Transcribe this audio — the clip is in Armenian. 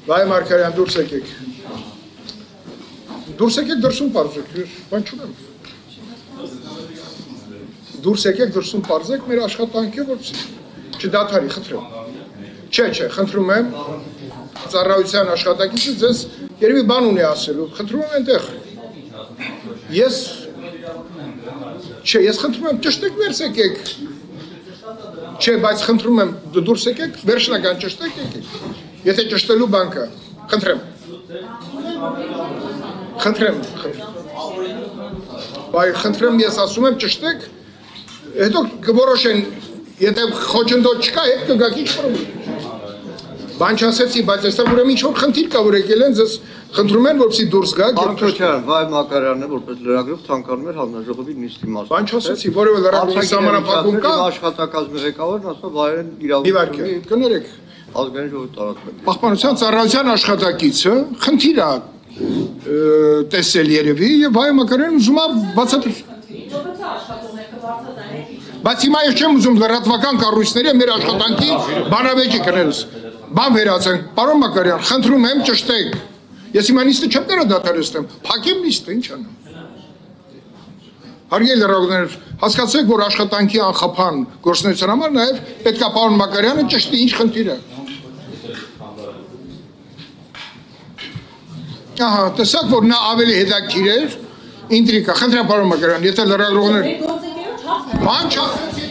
Վայ Մարգարյան, դուրս եկեք։ Դուրս եկեք դրսում պարզեք, բան չունեմ։ Դուրս եկեք դրսում պարզեք մեր աշխատանքի, որ չդադարի, խնդրեմ։ Չէ, խնդրում եմ, ծառայության աշխատակիցը ձեզ երևի բան ունի ասելու, խնդրում եմ այնտեղ։ Ես խնդրում եմ, ճշտեք ներս եկեք։ Չէ, բայց խնդրում եմ, դուրս եկեք, վերջնական ճշտեք եկեք։ Եթե ճշտելու բան կա, խնդրեմ։ Բայ խնդրեմ, ես ասում եմ ճշտեք, հետո կորոշեն, եթե խոչընդոտ չկա, հետ կգաք ինչ պրոբլեմ։ Բան չասեցի, բայց այստեղ ուրեմն ինչ-որ խնդիր կա, որ եկել են, ձեզ խնդրում են, որպեսզի դուրս գաք։ Անկոչյան, Վայ Մակարյանն է, որպես լրագրող ցանկանում էր հանձնաժողովի նիստի մասնակցել։ Բան չասեցի, որևէ լրագրողի սահմանափակում կա։ Աշխատակազմի ղեկավարն ասում է Վայեն իրավունք ունի։ Կներեք։ Ազգային ժողովի տարածքում։ Պահպանության ծառայության աշխատակիցը խնդիր է տեսել երևի եւ Վայ Մակարյանն ուզում է բացատրել։ Բայց հիմա ես չեմ ուզում լրատվական կառույցների մեր աշխատանքի բանավեճի կներես։ Բան վերացենք, պարոն Մակարյան, խնդրում եմ ճշտեք։ Ես հիմա նիստը չեմ կարող դադարեցնեմ, փակեմ նիստը, ինչ անեմ։ Հարգելի լրագրողներ, հասկացեք, որ աշխատանքի անխափան գործունեության համար նաև պետք է պարոն Մակարյանը ճշտի ինչ խնդիր է։ Ահա, տեսակ, որ նա ավելի հետաքրքիր էր, ինտրիգա, խնդրեմ պարոն Մակարյան, եթե լրագրողներ Բան չասեցի,